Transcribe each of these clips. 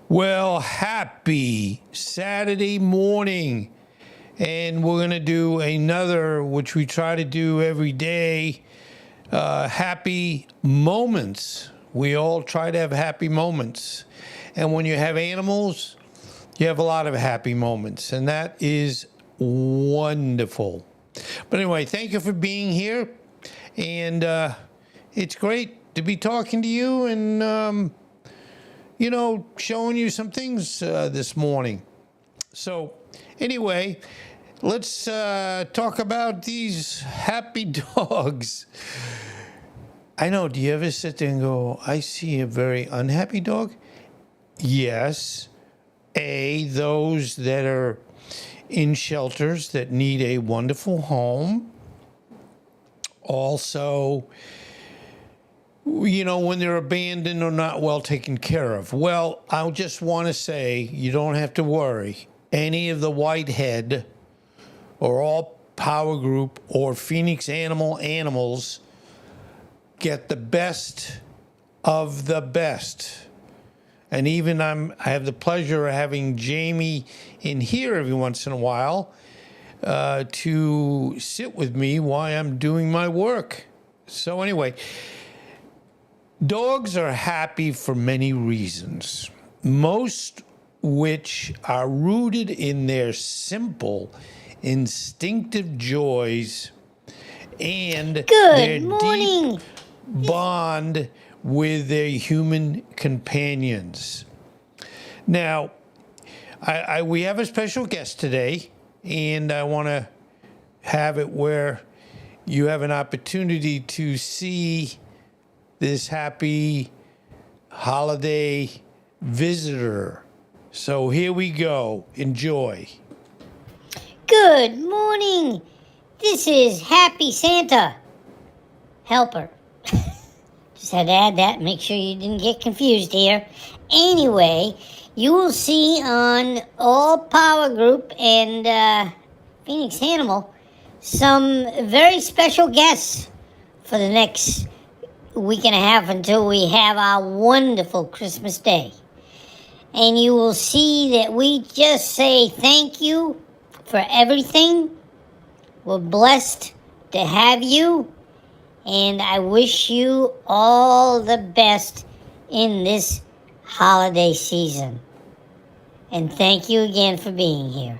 Well, happy Saturday morning. And we're going to do another, which we try to do every day, happy moments. We all try to have happy moments. And when you have animals, you have a lot of happy moments. And that is wonderful. But anyway, thank you for being here. And it's great to be talking to you and, showing you some things this morning. So anyway, let's talk about these happy dogs. I know, do you ever sit there and go, I see a very unhappy dog? Yes. Those that are in shelters that need a wonderful home. Also, when they're abandoned or not well taken care of. Well, I just want to say you don't have to worry. Any of the Whitehead or All Power Group or Phoenix animals get the best of the best. And even I have the pleasure of having Jamie in here every once in a while to sit with me while I'm doing my work. So anyway, dogs are happy for many reasons, most which are rooted in their simple, instinctive joys and their deep bond with their human companions. Now, we have a special guest today, and I want to have it where you have an opportunity to see this happy holiday visitor. So here we go. Enjoy. Good morning. This is Happy Santa. Helper. Just had to add that, make sure you didn't get confused here. Anyway, you will see on All Power Group and Phoenix Animal some very special guests for the next week and a half until we have our wonderful Christmas Day. And you will see that we just say thank you for everything. We're blessed to have you. And I wish you all the best in this holiday season. And thank you again for being here.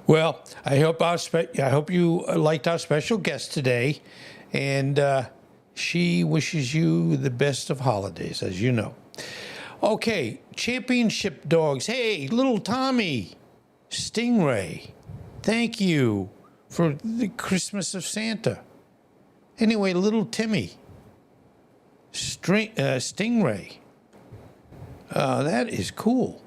Well, I hope you liked our special guest today, and she wishes you the best of holidays, as you know. Okay, championship dogs. Hey, little Tommy, Stingray, thank you for the Christmas of Santa. Anyway, little Timmy, Stingray. That is cool.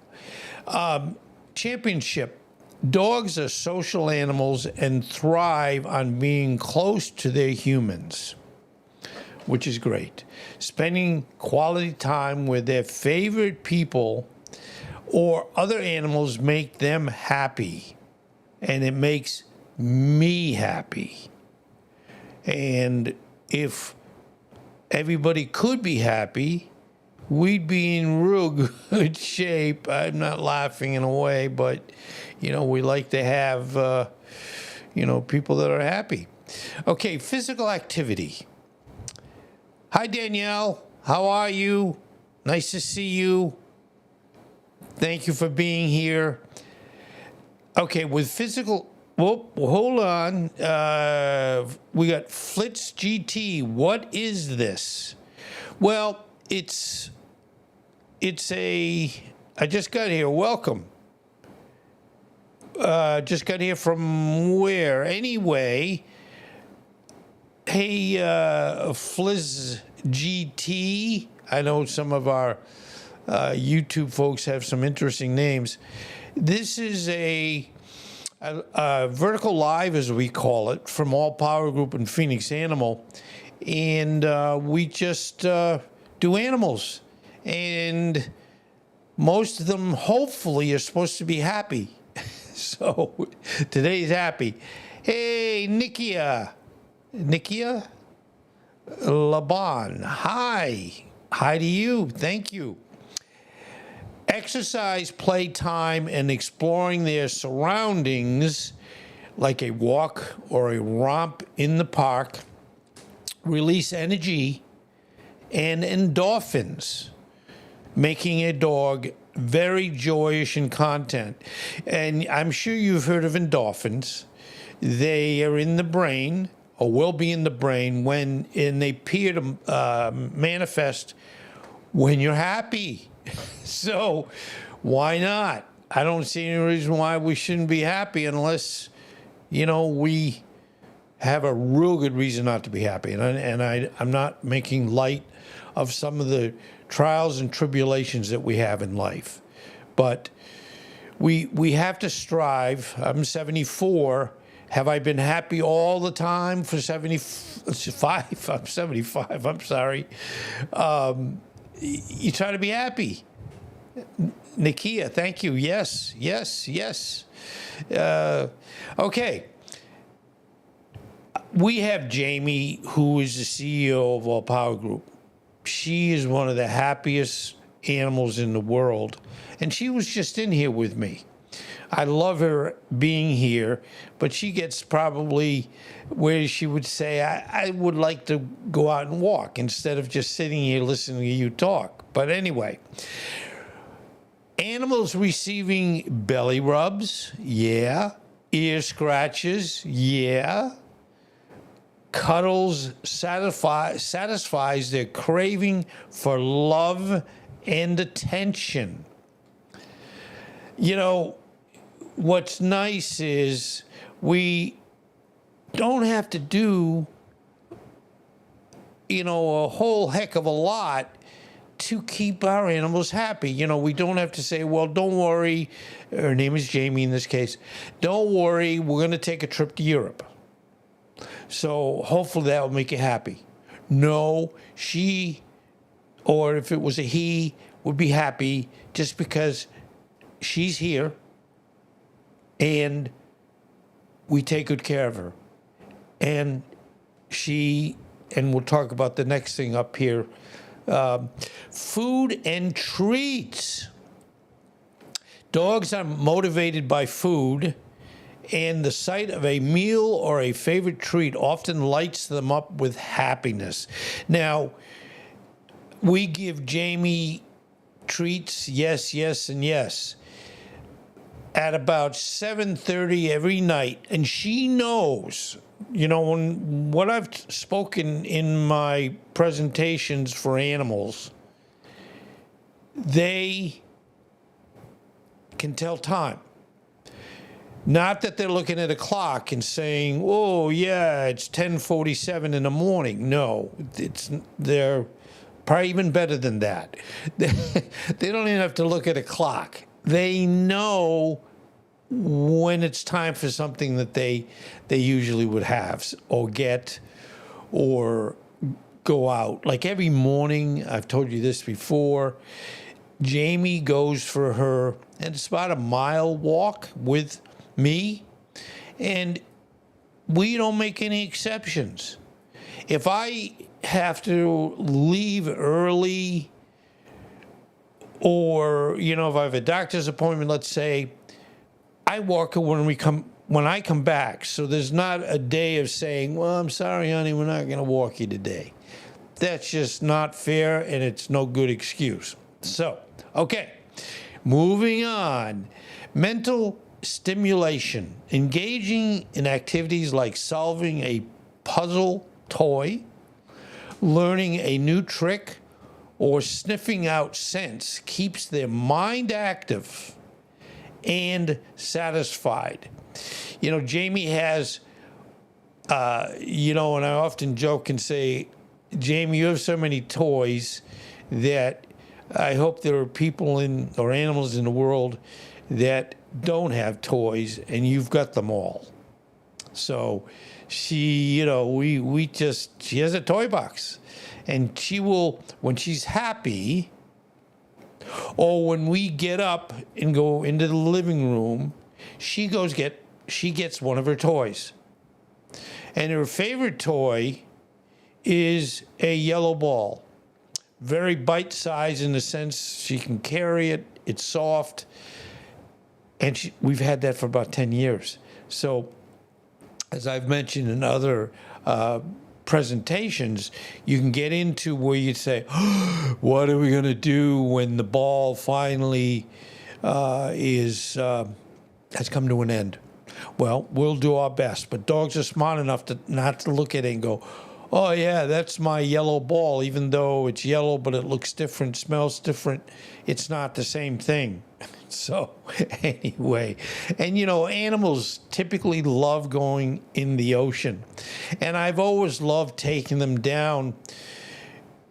Championship. Dogs are social animals and thrive on being close to their humans, which is great. Spending quality time with their favorite people or other animals make them happy, and it makes me happy. And if everybody could be happy, we'd be in real good shape. I'm not laughing in a way, but, we like to have, people that are happy. Okay, physical activity. Hi, Danielle. How are you? Nice to see you. Thank you for being here. Okay, with physical... Whoa, hold on. We got Flitz GT. What is this? Well, it's a... I just got here. Welcome. Just got here from where? Anyway, hey, Flizz GT. I know some of our YouTube folks have some interesting names. This is a vertical live, as we call it, from All Power Group and Phoenix Animal. And we just do animals. And most of them, hopefully, are supposed to be happy. So today's happy. Hey, Nikia. Laban. Hi. Hi to you. Thank you. Exercise, playtime, and exploring their surroundings, like a walk or a romp in the park, release energy and endorphins, making a dog very joyous in content. And I'm sure you've heard of endorphins. They are in the brain, or will be in the brain, and they appear to manifest when you're happy. So why not? I don't see any reason why we shouldn't be happy unless, we have a real good reason not to be happy. And I'm not making light of some of the trials and tribulations that we have in life. But we have to strive. I'm 74. Have I been happy all the time for 75? I'm 75. I'm sorry. You try to be happy. Nikia, thank you. Yes. Okay. We have Jamie, who is the CEO of All Power Group. She is one of the happiest animals in the world. And she was just in here with me. I love her being here, but she gets probably where she would say, I would like to go out and walk instead of just sitting here listening to you talk. But anyway, animals receiving belly rubs, yeah. Ear scratches, yeah. Cuddles satisfies their craving for love and attention. What's nice is we don't have to do, a whole heck of a lot to keep our animals happy. We don't have to say, well, don't worry. Her name is Jamie in this case. Don't worry, we're going to take a trip to Europe. So hopefully that will make you happy. No, she, or if it was a he, would be happy just because she's here and we take good care of her. And we'll talk about the next thing up here, food and treats. Dogs are motivated by food, and the sight of a meal or a favorite treat often lights them up with happiness. Now, we give Jamie treats, yes, and yes, at about 7:30 every night, and she knows, when what I've spoken in my presentations for animals, they can tell time. Not that they're looking at a clock and saying, oh, yeah, it's 10:47 in the morning. No, they're probably even better than that. They don't even have to look at a clock. They know when it's time for something that they usually would have or get or go out. Like every morning, I've told you this before, Jamie goes for her, and it's about a mile walk with me, and we don't make any exceptions. If I have to leave early, or if I have a doctor's appointment, let's say, I walk her when I come back. So there's not a day of saying, well, I'm sorry, honey, we're not going to walk you today. That's just not fair, and it's no good excuse. So, okay, moving on. Mental stimulation, engaging in activities like solving a puzzle toy, learning a new trick, or sniffing out scents keeps their mind active and satisfied. Jamie has, and I often joke and say, Jamie, you have so many toys that I hope there are people or animals in the world that don't have toys, and you've got them all. So she, she has a toy box, and she will, when she's happy, or when we get up and go into the living room, she gets one of her toys. And her favorite toy is a yellow ball. Very bite-sized in the sense she can carry it. It's soft. And we've had that for about 10 years. So, as I've mentioned in other presentations, you can get into where you say, what are we going to do when the ball finally has come to an end? Well, we'll do our best. But dogs are smart enough to not to look at it and go, oh, yeah, that's my yellow ball. Even though it's yellow, but it looks different, smells different, it's not the same thing. So, anyway, and animals typically love going in the ocean. And I've always loved taking them down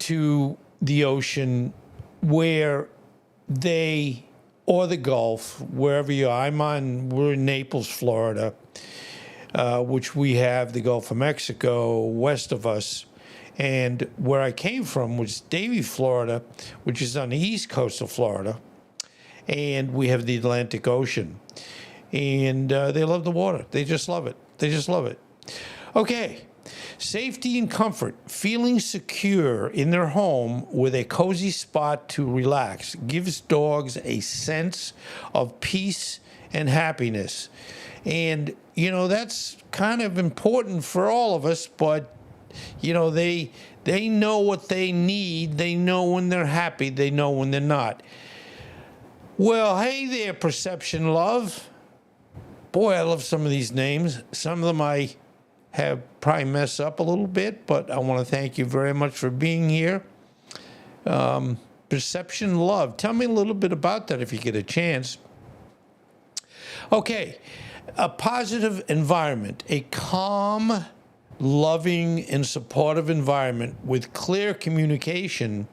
to the ocean or the Gulf, wherever you are. We're in Naples, Florida, which we have the Gulf of Mexico west of us. And where I came from was Davie, Florida, which is on the east coast of Florida. And we have the Atlantic Ocean. And they love the water. They just love it. They just love it. Okay. Safety and comfort. Feeling secure in their home with a cozy spot to relax gives dogs a sense of peace and happiness. And, that's kind of important for all of us, but, they know what they need. They know when they're happy. They know when they're not. Well, hey there, Perception Love. Boy, I love some of these names. Some of them I have probably messed up a little bit, but I want to thank you very much for being here. Perception Love. Tell me a little bit about that if you get a chance. Okay, a positive environment, a calm, loving, and supportive environment with clear communication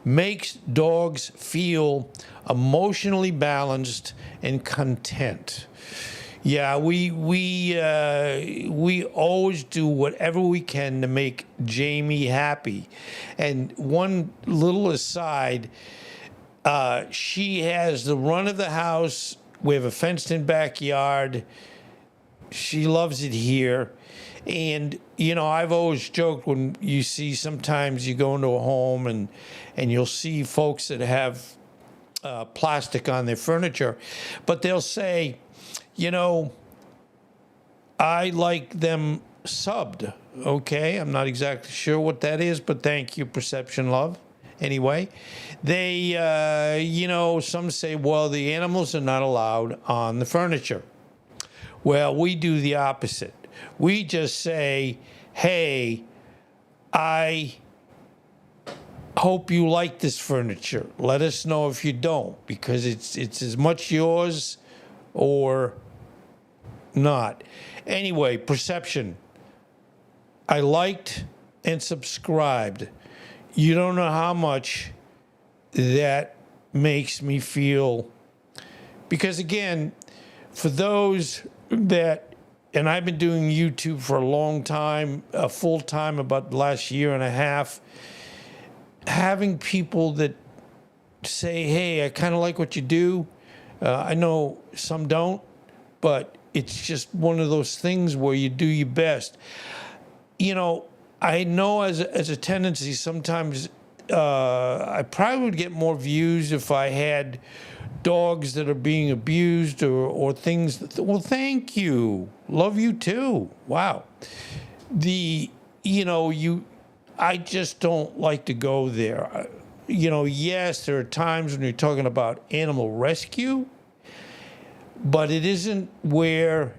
makes dogs feel emotionally balanced and content. Yeah, we always do whatever we can to make Jamie happy. And one little aside, she has the run of the house. We have a fenced-in backyard. She loves it here. And, I've always joked when you see sometimes you go into a home and you'll see folks that have plastic on their furniture, but they'll say, I like them subbed. Okay, I'm not exactly sure what that is, but thank you, Perception Love. Anyway, they, some say, well, the animals are not allowed on the furniture. Well, we do the opposite. We just say, hey, I hope you like this furniture. Let us know if you don't, because it's as much yours or not. Anyway, Perception. I liked and subscribed. You don't know how much that makes me feel. Because again, for those that, and I've been doing YouTube for a long time, full time, about the last year and a half, having people that say, hey, I kind of like what you do. I know some don't, but it's just one of those things where you do your best. I know as a tendency, sometimes I probably would get more views if I had dogs that are being abused or things. Well, thank you. Love you too. Wow. I just don't like to go there. Yes, there are times when you're talking about animal rescue, but it isn't where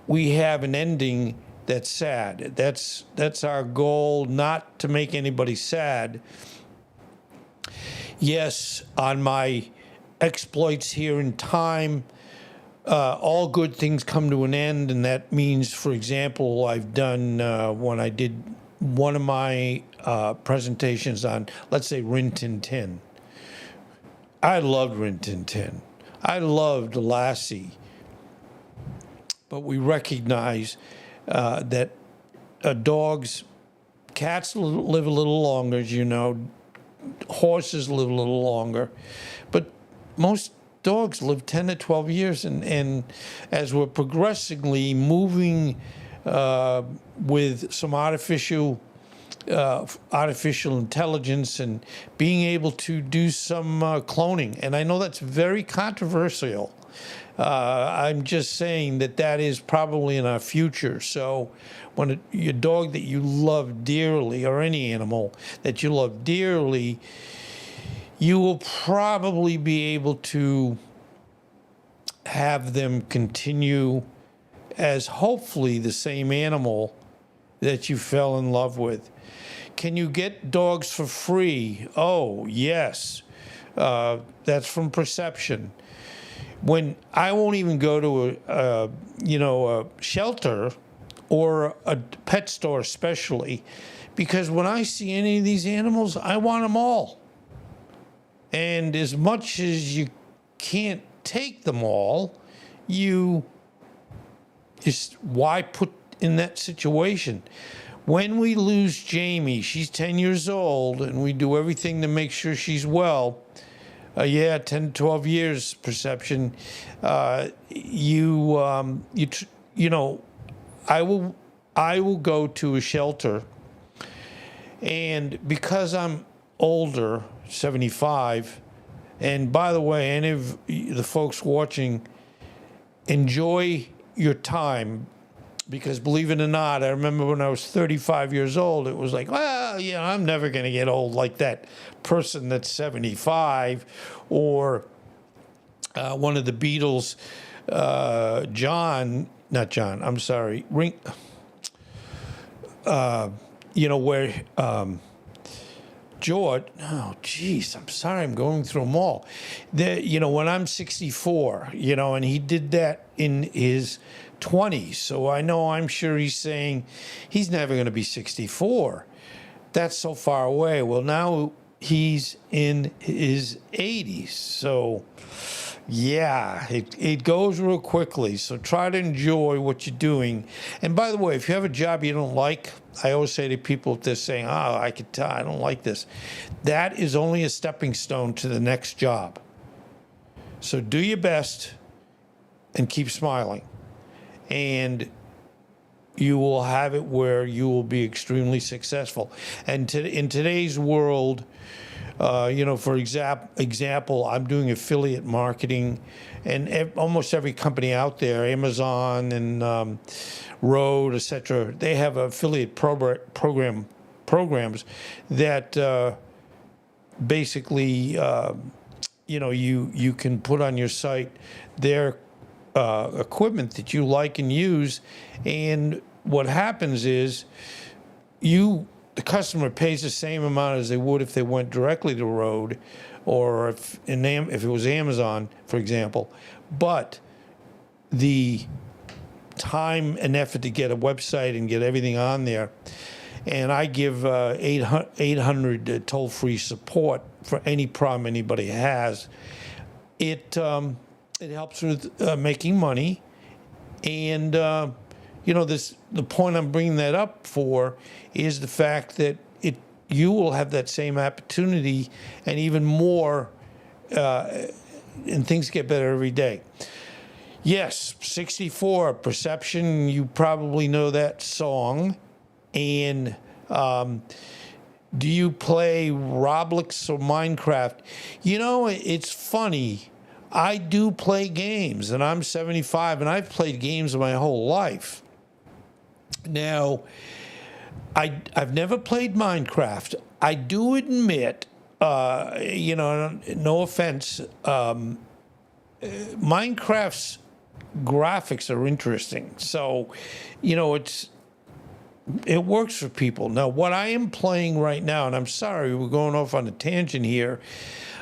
we have an ending that's sad. That's our goal, not to make anybody sad. Yes, on my exploits here in time, all good things come to an end, and that means, for example, I've done when I did one of my presentations on, let's say, Rin Tin Tin. I loved Rin Tin Tin. I loved Lassie. But we recognize that cats live a little longer, as you know. Horses live a little longer. But most dogs live 10 to 12 years. And as we're progressively moving with some artificial artificial intelligence and being able to do some cloning. And I know that's very controversial. I'm just saying that is probably in our future. So when your dog that you love dearly, or any animal that you love dearly, you will probably be able to have them continue as hopefully the same animal that you fell in love with. Can you get dogs for free? Oh, yes. That's from Perception. When I won't even go to a shelter or a pet store especially, because when I see any of these animals, I want them all. And as much as you can't take them all, why put in that situation? When we lose Jamie, she's 10 years old, and we do everything to make sure she's well. 10, 12 years, Perception. I will go to a shelter, and because I'm older, 75, and by the way, any of the folks watching, enjoy your time. Because believe it or not, I remember when I was 35 years old, it was like, well, I'm never going to get old like that person that's 75, or one of the Beatles, where George, oh, geez, I'm sorry, I'm going through them all. When I'm 64, and he did that in his 20s. So I'm sure he's saying he's never going to be 64. That's so far away. Well, now he's in his 80s. So, yeah, it goes real quickly. So try to enjoy what you're doing. And by the way, if you have a job you don't like, I always say to people if they're saying, I could tell I don't like this, that is only a stepping stone to the next job. So do your best and keep smiling. And you will have it where you will be extremely successful. And in today's world, for example, I'm doing affiliate marketing, and almost every company out there, Amazon and Road, etc., they have affiliate programs that basically, you can put on your site their equipment that you like and use, and what happens is the customer pays the same amount as they would if they went directly to Road, or if it was Amazon, for example, but the time and effort to get a website and get everything on there, and I give 800 toll-free support for any problem anybody has. It helps with making money, and the point I'm bringing that up for is the fact that you will have that same opportunity and even more, and things get better every day. Yes, 64, Perception. You probably know that song, and do you play Roblox or Minecraft? It's funny. I do play games, and I'm 75, and I've played games my whole life. Now, I've never played Minecraft. I do admit, no offense, Minecraft's graphics are interesting. So, it works for people. Now, what I am playing right now, and I'm sorry, we're going off on a tangent here.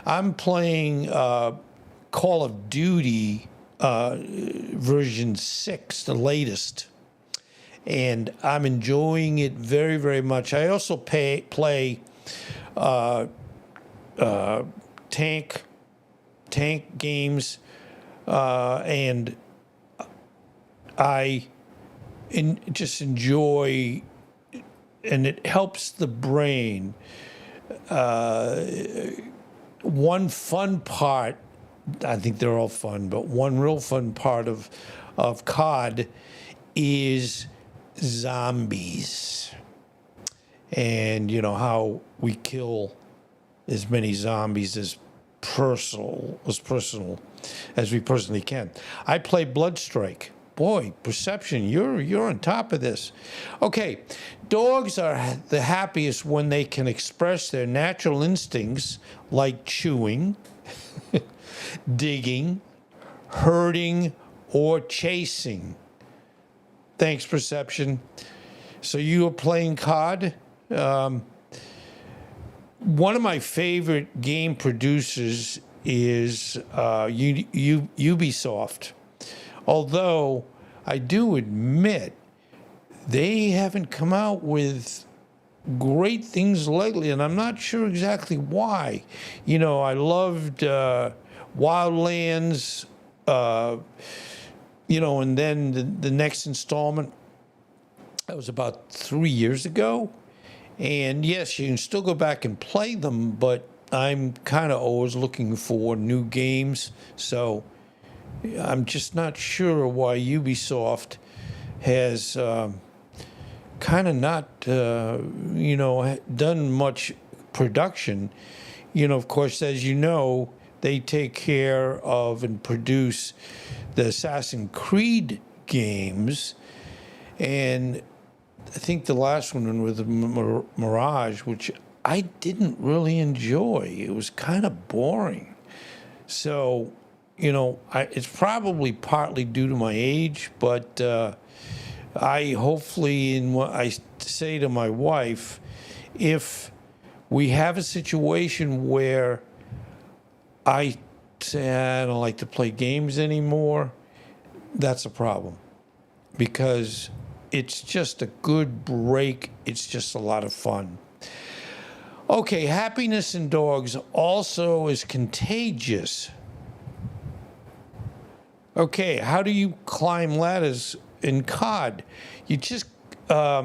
I'm playing Call of Duty version 6, the latest, and I'm enjoying it very, very much. I also play tank games, and I just enjoy, and it helps the brain. One fun part, I think they're all fun, but one real fun part of COD is zombies. and how we kill as many zombies as personal as we personally can. I play Bloodstrike. Boy, Perception, you're on top of this. Okay, dogs are the happiest when they can express their natural instincts like chewing, digging, herding, or chasing. Thanks, Perception. So you are playing COD? One of my favorite game producers is Ubisoft. Although I do admit they haven't come out with great things lately, and I'm not sure exactly why. I loved Wildlands, and then the next installment, that was about 3 years ago. And yes, you can still go back and play them, but I'm kind of always looking for new games. So I'm just not sure why Ubisoft has kind of not, done much production. Of course, as you know, they take care of and produce the Assassin's Creed games. And I think the last one was Mirage, which I didn't really enjoy. It was kind of boring. So, it's probably partly due to my age, but I hopefully, in what I say to my wife, if we have a situation where I say I don't like to play games anymore, that's a problem, because it's just a good break. It's just a lot of fun. Okay, happiness in dogs also is contagious. Okay, how do you climb ladders in COD? You just, I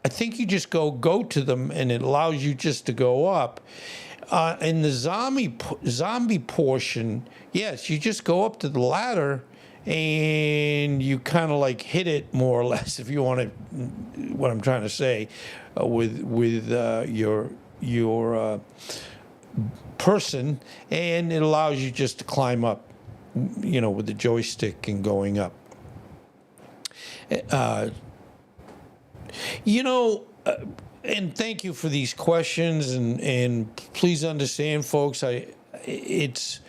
think you just go to them, and it allows you just to go up. In the zombie portion, yes, you just go up to the ladder, and you kind of like hit it more or less, if you want to, what I'm trying to say, with your person, and it allows you just to climb up, with the joystick and going up. And thank you for these questions, and please understand, folks, it's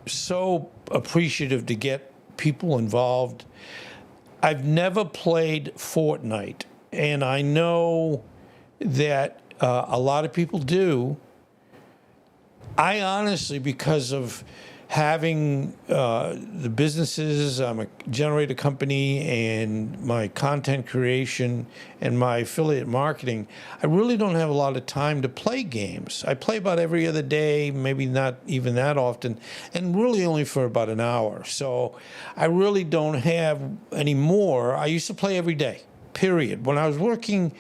so appreciative to get people involved. I've never played Fortnite, and I know that a lot of people do. I honestly, because of having the businesses, I'm a generator company, and my content creation and my affiliate marketing, I really don't have a lot of time to play games. I play about every other day, maybe not even that often, and really only for about an hour. So I really don't have any more. I used to play every day, period. When I was working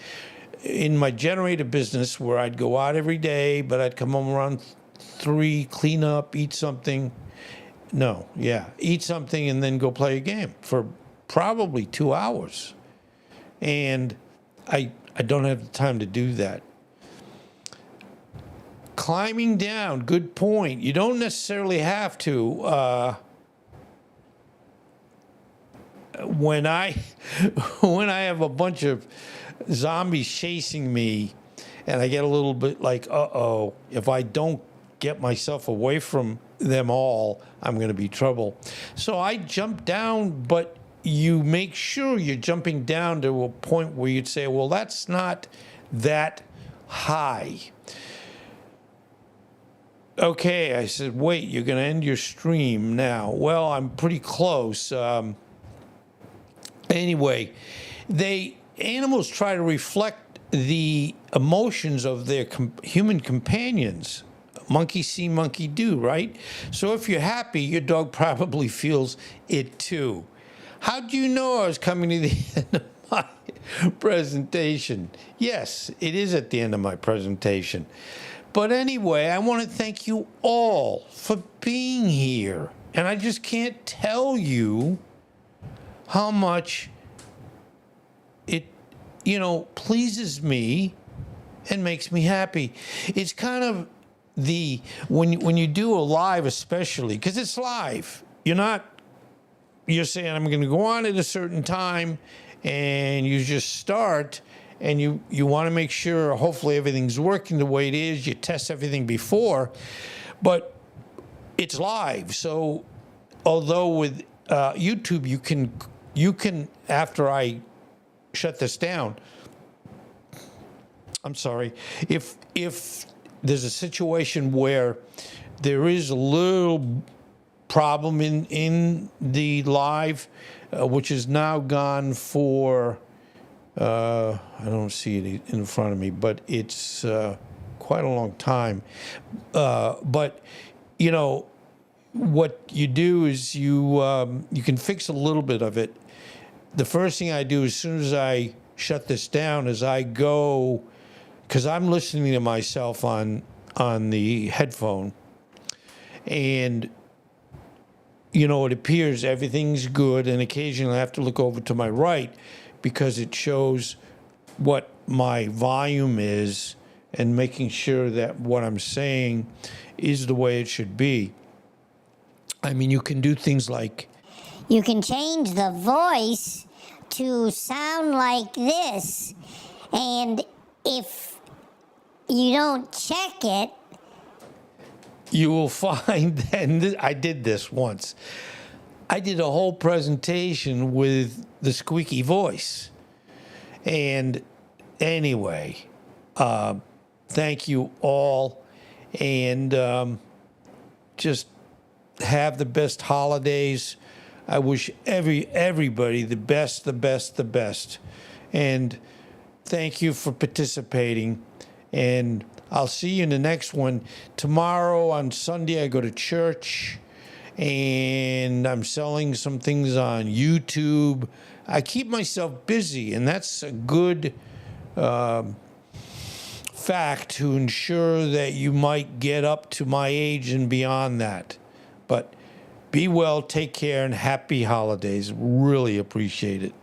in my generator business, where I'd go out every day, but I'd come home around 3, clean up, eat something. Eat something and then go play a game for probably 2 hours. And I don't have the time to do that. Climbing down, good point. You don't necessarily have to. When I have a bunch of zombies chasing me, and I get a little bit like, if I don't get myself away from them all, I'm going to be trouble. So I jump down, but you make sure you're jumping down to a point where you'd say, well, that's not that high. Okay, I said, wait, you're going to end your stream now. Well, I'm pretty close. Anyway, animals try to reflect the emotions of their human companions. Monkey see, monkey do, right? So if you're happy, your dog probably feels it too. How do you know I was coming to the end of my presentation? Yes, it is at the end of my presentation. But anyway, I want to thank you all for being here. And I just can't tell you how much it pleases me and makes me happy. It's kind of when you do a live, especially because it's live, you're saying I'm going to go on at a certain time, and you just start, and you want to make sure hopefully everything's working the way it is. You test everything before, but it's live. So although with YouTube you can after I shut this down, I'm sorry, if there's a situation where there is a little problem in the live, which is now gone for, I don't see it in front of me, but it's quite a long time. But, what you do is you can fix a little bit of it. The first thing I do as soon as I shut this down is I go, because I'm listening to myself on the headphone, and it appears everything's good, and occasionally I have to look over to my right because it shows what my volume is and making sure that what I'm saying is the way it should be. I mean, you can do things like You can change the voice to sound like this, and if you don't check it, you will find that I did this once. I did a whole presentation with the squeaky voice. And anyway, thank you all. And just have the best holidays. I wish everybody the best. And thank you for participating. And I'll see you in the next one. Tomorrow on Sunday, I go to church, and I'm selling some things on YouTube. I keep myself busy, and that's a good fact to ensure that you might get up to my age and beyond that. But be well, take care, and happy holidays. Really appreciate it.